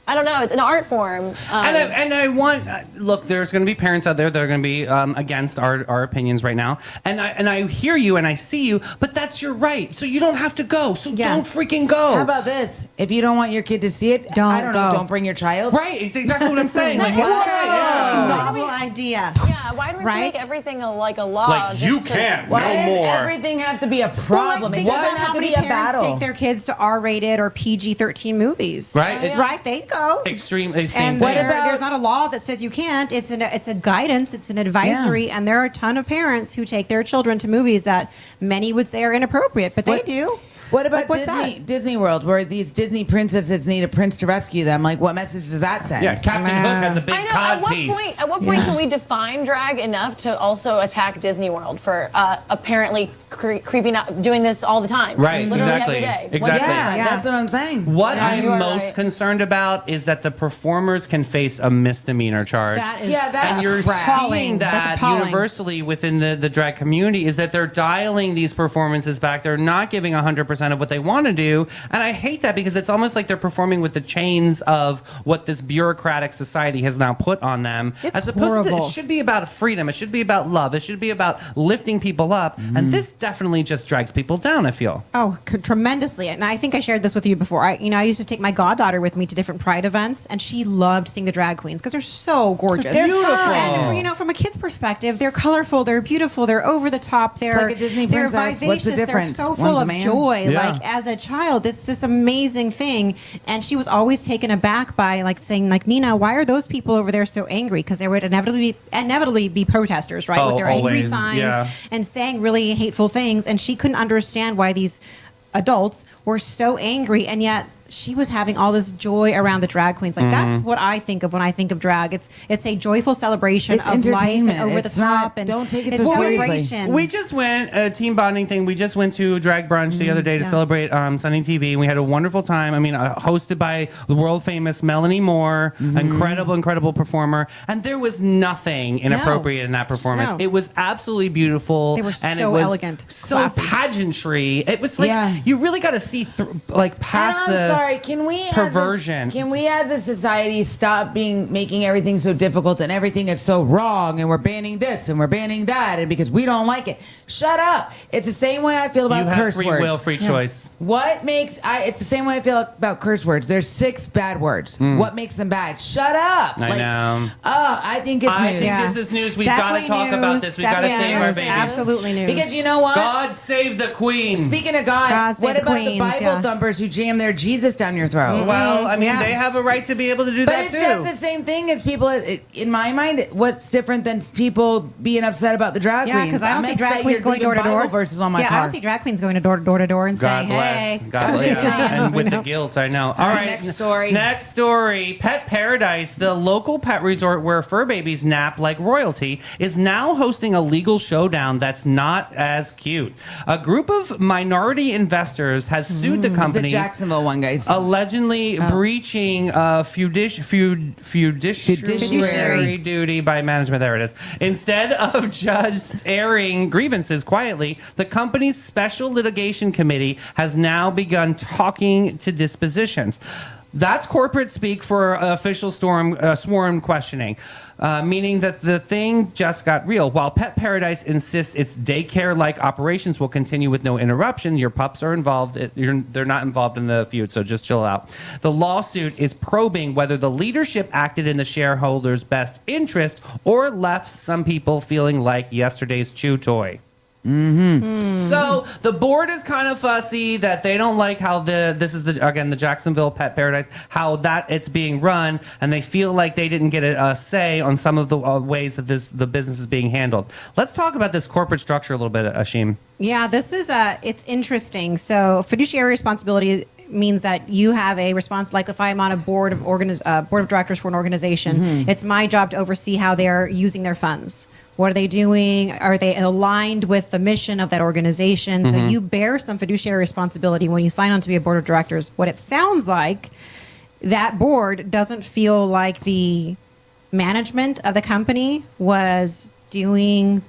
I don't know. It's an art form. And I want look. There's going to be parents out there that are going to be against our opinions right now, and I hear you and I see you, but that's your right. So you don't have to go. So Yeah. don't freaking go. How about this? If you don't want your kid to see it, Don't I don't know. go. Don't bring your child. right? It's exactly what I'm saying. Like, it's Whoa. okay, yeah. Novel idea. yeah. Why do we have to Right? make everything like a law? Like you just to- can't Why no does more. everything have to be a Well, problem? like, It think doesn't about have how to many be a parents battle. take their kids to R-rated or PG-13 movies. Right? It- Right, they go. Extreme. Same And thing. there's not a law that says you can't. It's a guidance. It's an advisory, and there are a ton of parents who take their children to movies that many would say are inappropriate, but What- they do. What about Like, what's Disney World, where these Disney princesses need a prince to rescue them? Like, what message does that send? Yeah, Captain Hook has a big I know. cod At what piece. point? At what point can we define drag enough to also attack Disney World for apparently creeping out, doing this all the time? Right, Literally exactly, every day. exactly. Yeah, Yeah. that's what I'm saying. What Yeah, I'm you are most right. concerned about is that the performers can face a misdemeanor charge. That is Yeah, that's and you're crap. seeing appalling. That's that appalling. universally within the drag community is that they're dialing these performances back. They're not giving 100% of what they want to do. And I hate that because it's almost like they're performing with the chains of what this bureaucratic society has now put on them. It's as opposed to, horrible. it should be about freedom. It should be about love. It should be about lifting people up. And this definitely just drags people down, I feel. Oh, tremendously. And I think I shared this with you before. I used to take my goddaughter with me to different Pride events, and she loved seeing the drag queens because they're so gorgeous. They're beautiful. And from a kid's perspective, they're colorful, they're beautiful, they're over the top, they're like a Disney they're princess. vivacious, What's the difference? They're so One's full a of man. joy. Yeah. Like as a child, it's this amazing thing. And she was always taken aback by like saying, like, Nina, why are those people over there so angry? Because there would inevitably be protesters, right? Oh, With their angry always, signs yeah. and saying really hateful things. And she couldn't understand why these adults were so angry, and yet she was having all this joy around the drag queens. Like that's what I think of when I think of drag. It's a joyful celebration It's of life and entertainment. over It's the not- top. And don't take it it's so seriously. celebration. We just went a team bonding thing. We just went to drag brunch the other day to yeah. celebrate Sunny TV, and we had a wonderful time. I mean, hosted by the world famous Melanie Moore, incredible performer, and there was nothing inappropriate in that performance. No. It was absolutely beautiful. They were and so it was elegant, so classy. pageantry. It was like Yeah. you really got to see through, like past And I'm the sorry. Can we perversion. Can we, as a society, stop making everything so difficult and everything is so wrong, and we're banning this and we're banning that, and because we don't like it? Shut up. It's the same way I feel about you have curse free words. will, free choice. What makes it's the same way I feel about curse words. There's 6 bad words. What makes them bad? Shut up. I know. I think it's I news. think Yeah. this is news. We've got to Definitely talk about news. this. We've got to Definitely save our news. babies. Absolutely news. Because you know what? God save the Queen. Speaking of God, God save what the about queens, the Bible yeah. thumpers who jam their Jesus down your throat? Well, I mean, Yeah. they have a right to be able to do But that it's too. just the same thing as people. In my mind, what's different than people being upset about the drag Yeah, queens? because I don't I'm see upset drag queens you're going door leaving to door. Bible verses on my I car. don't see drag queens going door to door and God saying, bless. "Hey, God bless. just saying. And with You the know? guilt, I know. All right, right. next story. Next story. Pet Paradise, the local pet resort where fur babies nap like royalty, is now hosting a legal showdown that's not as cute. A group of minority investors has sued the It's the company. Jacksonville one, guys. Allegedly breaching fiduciary duty by management. There it is. Instead of just airing grievances quietly, the company's special litigation committee has now begun talking to dispositions. That's corporate speak for official sworn questioning. Meaning that the thing just got real. While Pet Paradise insists its daycare-like operations will continue with no interruption, your pups are involved. They're not involved in the feud, so just chill out. The lawsuit is probing whether the leadership acted in the shareholders' best interest or left some people feeling like yesterday's chew toy. So the board is kind of fussy that they don't like how this is the Jacksonville Pet Paradise, how that it's being run, and they feel like they didn't get a say on some of the ways that the business is being handled. Let's talk about this corporate structure a little bit, Ashim. Yeah, this is it's interesting. So fiduciary responsibility means that you have a response. Like if I'm on a board of directors for an organization, it's my job to oversee how they're using their funds. What are they doing? Are they aligned with the mission of that organization? So you bear some fiduciary responsibility when you sign on to be a board of directors. What it sounds like, that board doesn't feel like the management of the company was doing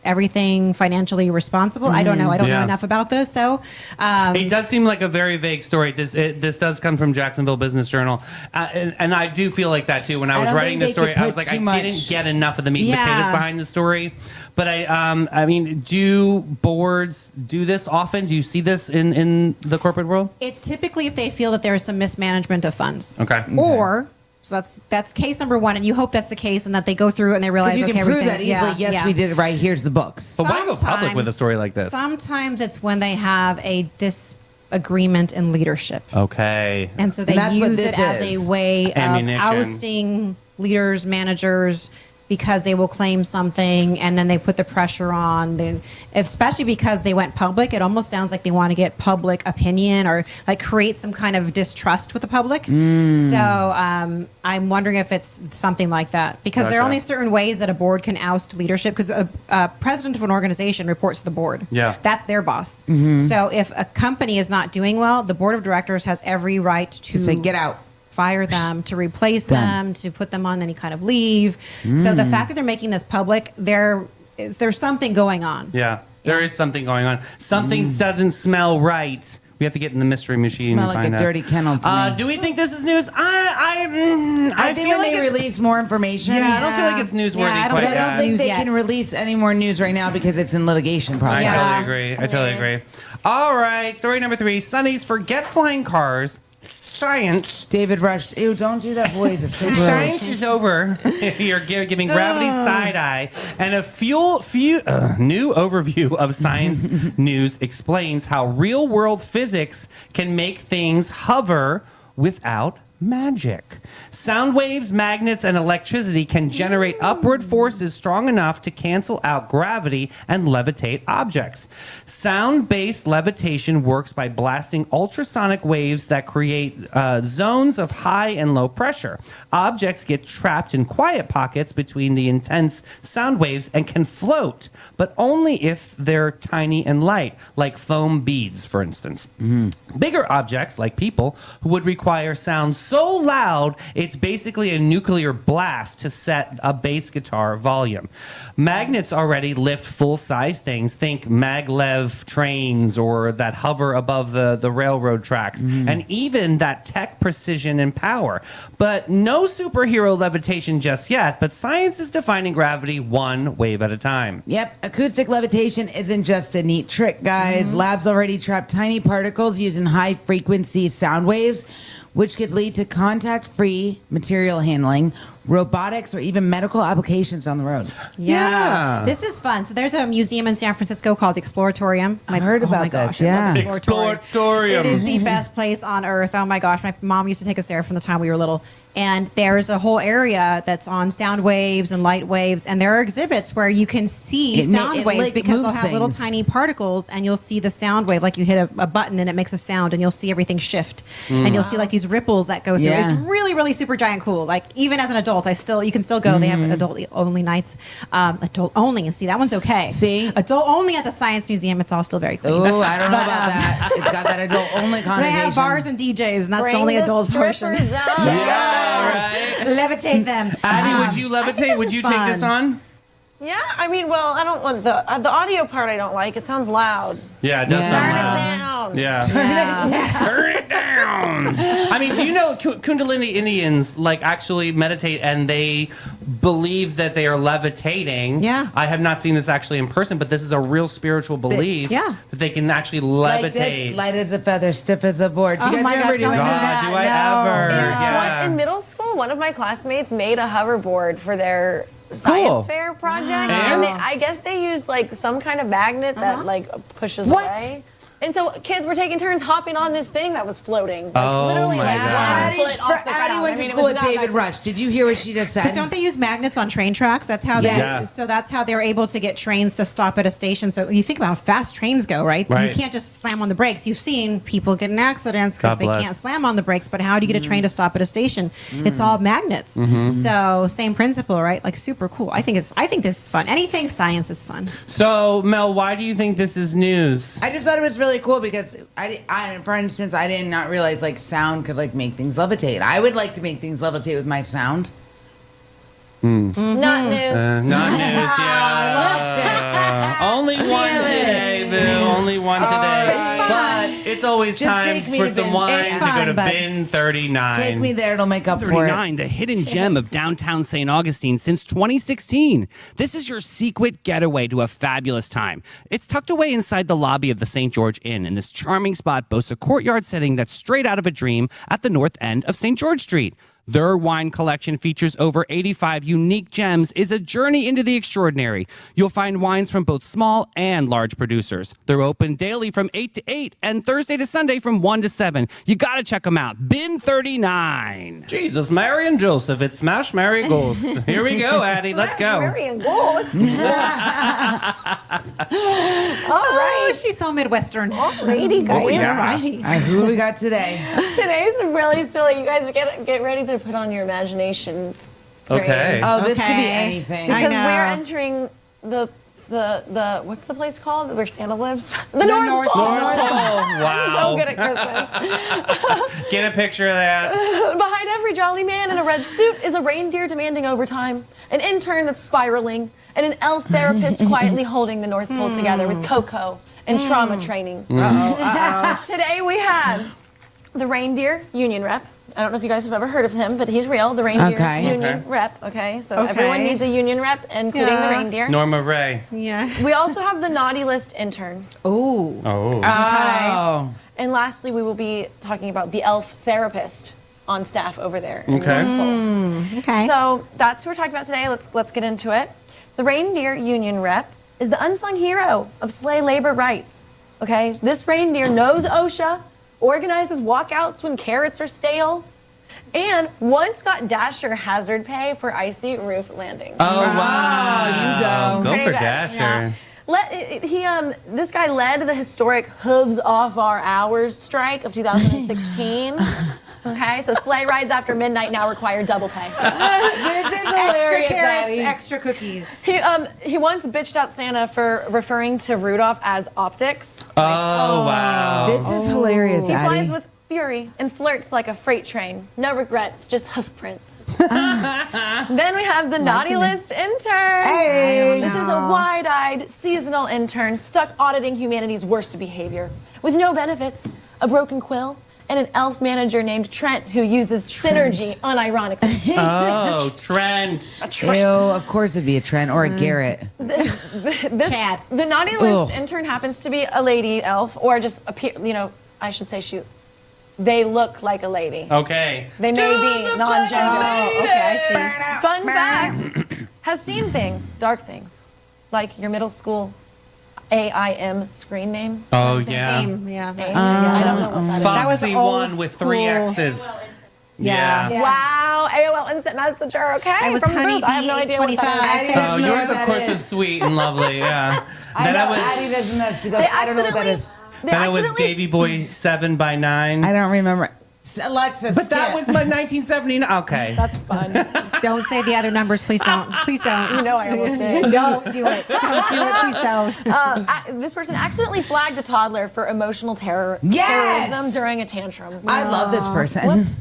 everything financially responsible. I don't know. I don't know Yeah. enough about this, though. It does seem like a very vague story. This does come from Jacksonville Business Journal, and I do feel like that too. When I was don't writing think this they story, could I was put like, I too much. didn't get enough of the meat and Yeah. potatoes behind the story. But I mean, do boards do this often? Do you see this in the corporate world? It's typically if they feel that there is some mismanagement of funds. Okay. Or so that's case number one, and you hope that's the case, and that they go through and they realize Because you can okay, prove everything- that easily. yeah, Yes, yeah. we did it right. Here's the books. But why go public with a story like this? Sometimes it's when they have a disagreement in leadership, Okay. and so they And that's what use this it as is. a way of Ammunition. ousting leaders, managers, because they will claim something, and then they put the pressure on the, especially because they went public. It almost sounds like they want to get public opinion or like create some kind of distrust with the public. So I'm wondering if it's something like that, because there are Gotcha. only certain ways that a board can oust leadership, because a president of an organization reports to the board. Yeah. That's their boss. So if a company is not doing well, the board of directors has every right to Say, get out. fire them, to replace Done. them, to put them on any kind of leave. So the fact that they're making this public, there's something going on. Yeah. There is something going on. Something doesn't smell right. We have to get in the mystery machine. Smell and like find a out. dirty kennel to me. Do we think this is news? I I think feel when like they it's- release more information. Yeah, I don't feel like it's newsworthy Yeah, I don't quite think I don't yet. think News they yet. can release any more news right now because it's in litigation process. I Yeah. totally agree. I totally agree. All right, story number 3. Sunny's forget flying cars. Science. David Rush. Ew, don't do that voice. It's so Science gross. is over. You're giving gravity side eye, and a new overview of science news explains how real world physics can make things hover without magic. Sound waves, magnets, and electricity can generate upward forces strong enough to cancel out gravity and levitate objects. Sound-based levitation works by blasting ultrasonic waves that create zones of high and low pressure. Objects get trapped in quiet pockets between the intense sound waves and can float, but only if they're tiny and light, like foam beads, for instance. Bigger objects, like people, would require sound so loud it's basically a nuclear blast to set a bass guitar volume. Magnets already lift full-size things. Think maglev trains or that hover above the railroad tracks, and even that tech precision and power. But no superhero levitation just yet, but science is defining gravity one wave at a time. Yep, acoustic levitation isn't just a neat trick, guys. Labs already trap tiny particles using high-frequency sound waves, which could lead to contact-free material handling, robotics, or even medical applications down the road. Yeah. This is fun. So there's a museum in San Francisco called the Exploratorium. I've heard about this, I love yeah. the Exploratorium. Exploratorium. It is the best place on earth. Oh my gosh. My mom used to take us there from the time we were little. And there's a whole area that's on sound waves and light waves. And there are exhibits where you can see sound waves like, because they'll moves have little things. tiny particles and you'll see the sound wave. Like you hit a button and it makes a sound and you'll see everything shift. And you'll see like these ripples that go through. Yeah. It's really, really super giant cool. Like even as an adult, you can still go. They have adult only nights. Adult only. And see, that one's okay. See? Adult only at the Science Museum. It's all still very clean. Oh, I don't know about that. It's got that adult-only They connotation. have bars and DJs, and that's Bring the only the adult portion. strippers out. Right? Levitate them. Addie, would you I think levitate? this Would is you take this fun. on? Yeah, I mean, well, I don't want the audio part. I don't like. It sounds loud. Yeah, it does Yeah. sound Turn loud. it down. Yeah. Turn it down. I mean, do you know Kundalini Indians like actually meditate and they believe that they are levitating? Yeah. I have not seen this actually in person, but this is a real spiritual belief yeah. that they can actually Like this, levitate. light as a feather, stiff as a board. Do you Oh guys my remember gosh, doing don't do that? God, that. do I No. ever? Yeah. Yeah. In middle school, one of my classmates made a hoverboard for their science fair project, and I guess they used like some kind of magnet that like pushes What? away. And so kids were taking turns hopping on this thing that was floating. Like, Oh literally, my like, God. Addie, foot off the Addie ground. went I to mean, it school was with not David that- Rush. Did you hear what she just said? Don't they use magnets on train tracks? That's how Yes. they. Yeah. So that's how they're able to get trains to stop at a station. So you think about how fast trains go, right? Right. You can't just slam on the brakes. You've seen people get in accidents because God they bless. can't slam on the brakes. But how do you get a train to stop at a station? It's all magnets. Mm-hmm. So same principle, right? Like super cool. I think this is fun. Anything science is fun. So, Mel, why do you think this is news? I just thought it was really cool because for instance, I did not realize like sound could like make things levitate. I would like to make things levitate with my sound. Not news. Not news, yeah. Only one today, boo. Only one today. But it's always Just time take me for to some bin. wine It's to go fun, to but- bin 39. Take me there; it'll make up for it. 39, the hidden gem of downtown St. Augustine since 2016. This is your secret getaway to a fabulous time. It's tucked away inside the lobby of the St. George Inn, and this charming spot boasts a courtyard setting that's straight out of a dream at the north end of St. George Street. Their wine collection features over 85 unique gems, is a journey into the extraordinary. You'll find wines from both small and large producers. They're open daily from 8 to 8 and Thursday to Sunday from 1 to 7. You got to check them out. Bin 39. Jesus, Mary and Joseph. It's Smash, Mary, Ghost. Here we go, Addie. Let's go. Mary and Ghost. All right. Oh, she's so Midwestern. Alrighty, guys. yeah. All right, who do we got today? Today's really silly. You guys get ready to put on your imaginations. Okay. Oh, this could be Okay. anything. I Because know. we're entering the what's the place called where Santa lives? The North Pole. North Pole. I'm so Wow. good at Christmas. Get a picture of that. Behind every jolly man in a red suit is a reindeer demanding overtime, an intern that's spiraling, and an elf therapist quietly holding the North Pole together with Coco and trauma training. Today we have the reindeer union rep. I don't know if you guys have ever heard of him, but he's real. The reindeer Okay. union Okay. rep. Okay, so Okay. everyone needs a union rep, including the Yeah. reindeer. Norma Ray. Yeah. We also have the naughty list intern. Ooh. Oh. Oh, And lastly, we will be talking about the elf therapist on staff over there. in Okay. North Pole. Okay. So that's who we're talking about today. Let's get into it. The reindeer union rep is the unsung hero of slave labor rights. Okay, this reindeer knows OSHA, organizes walkouts when carrots are stale, and once got Dasher hazard pay for icy roof landings. Oh, wow. you Go Pretty for good. Dasher. This guy led the historic Hooves Off Our Hours strike of 2016. Okay, so sleigh rides after midnight now require double pay. This is Extra hilarious, carrots, Addie. extra cookies. He once bitched out Santa for referring to Rudolph as optics. Oh, wow. This is hilarious, He Addie. flies with fury and flirts like a freight train. No regrets, just hoof prints. Then we have the naughty list intern. Hey. This is a wide-eyed seasonal intern stuck auditing humanity's worst behavior. With no benefits, a broken quill, and an elf manager named Trent who uses synergy unironically. Oh, Trent. Ew, of course it'd be a Trent or a Garrett. Chad. The naughty list Ugh. intern happens to be a lady elf, or just I should say they look like a lady. Okay. They may be non-gender. Oh, okay, I see. Fun facts. Has seen things, dark things, like your middle school AIM screen name. Oh, yeah. Aim, yeah. I don't know what that is. That was Foxy old one with 3 school. X's. Yeah. Yeah. Wow, AOL Instant Messenger. Okay, I was from the booth. Honeybee I have no idea what that is. 25. Oh, know yours, what of that course, is. was sweet and lovely. Yeah. I Then know, I was. Addie doesn't know. She goes, They I don't know what that is. Then it was accidentally- Davy Boy 7x9. I don't remember. Alexis. But that was my 1979. Okay. That's fun. Don't say the other numbers, please don't. Please don't. You know I almost did. Don't do it. Don't do it. Please don't. This person accidentally flagged a toddler for emotional Yes! terrorism during a tantrum. I love this person. Whoops.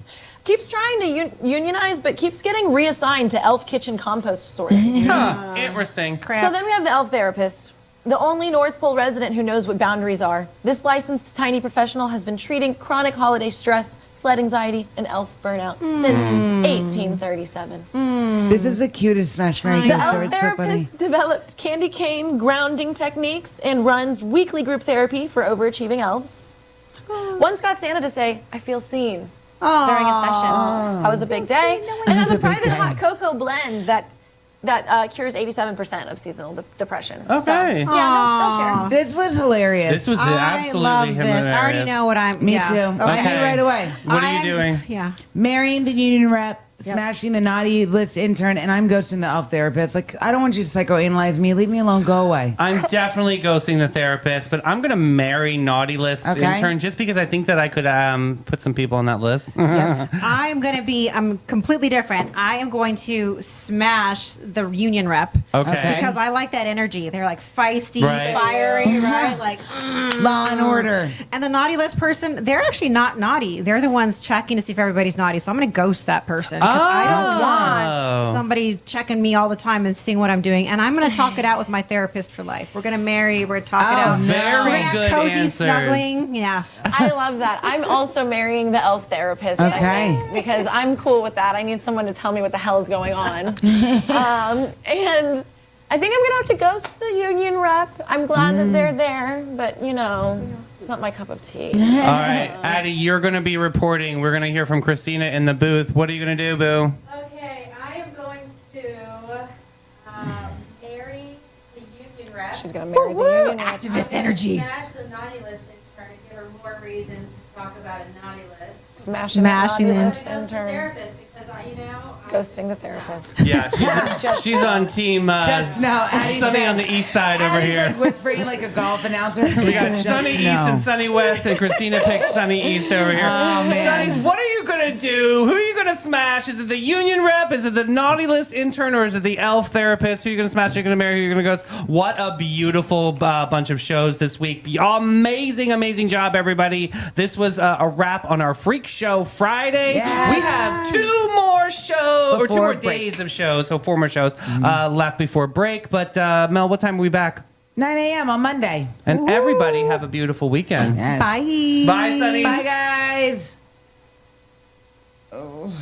Keeps trying to unionize, but keeps getting reassigned to elf kitchen compost sorting. Huh, interesting. Crap. So then we have the elf therapist, the only North Pole resident who knows what boundaries are. This licensed tiny professional has been treating chronic holiday stress, sled anxiety, and elf burnout since 1837. This is the cutest Smash Mary The Kill story. elf It's so funny. therapist developed candy cane grounding techniques and runs weekly group therapy for overachieving elves. Once got Santa to say, "I feel seen," during a session. That was a big day. And has was a a big private day. hot cocoa blend that cures 87% of seasonal depression. Okay. So, yeah, they'll share. This was hilarious. This was I absolutely love this. hilarious. I already know what I'm. Me yeah. too. I Okay. knew right away. What are you I'm- doing? Yeah. Marrying the union rep, smashing the naughty list intern, and I'm ghosting the elf therapist. Like, I don't want you to psychoanalyze me. Leave me alone. Go away. I'm definitely ghosting the therapist, but I'm gonna marry naughty list Okay. intern just because I think that I could put some people on that list. I'm completely different. I am going to smash the union rep. Okay. Because I like that energy. They're like feisty, Right. fiery, right? Like, Law and order. and the naughty list person, they're actually not naughty. They're the ones checking to see if everybody's naughty. So I'm going to ghost that person because I don't want somebody checking me all the time and seeing what I'm doing. And I'm going to talk it out with my therapist for life. We're going to marry. We're going to talk it out. Very We're gonna have good cozy answers. snuggling. Yeah. I love that. I'm also marrying the elf therapist. I Okay. think, because I'm cool with that. I need someone to tell me what the hell is going on. And I think I'm going to have to ghost the union rep. I'm glad that they're there, but, it's not my cup of tea. All right, Addie, you're gonna be reporting. We're gonna hear from Christina in the booth. What are you gonna do, Boo? Okay, I am going to marry the union rep. She's going to marry the Woo, union rep. activist energy. Smash the naughty list intern and give her more reasons to talk about a naughty list. Smashing Smashing the the list I'm gonna ghost the intern. therapist because Ghosting the therapist. Yeah, she's on team Just know, Addie Sunny said- on the east side over Addie's here. like whispering like a golf announcer. We got Sunny East and Sunny West, and Christina picks Sunny East over here. Oh, man. Sunny's, what are you gonna do? Who are you gonna smash? Is it the union rep? Is it the naughty list intern? Or is it the elf therapist? Who are you gonna smash? Who are you gonna marry? Who are you gonna ghost? What a beautiful bunch of shows this week. Amazing job, everybody. This was a wrap on our Freak Show Friday. Yes. We have 2 more shows, or 2 more Before break. days of shows, so 4 more shows left before break. But Mel, what time are we back? 9 a.m. on Monday. And everybody have a beautiful weekend. Yes. Bye. Bye, Sunny. Bye, guys. Oh.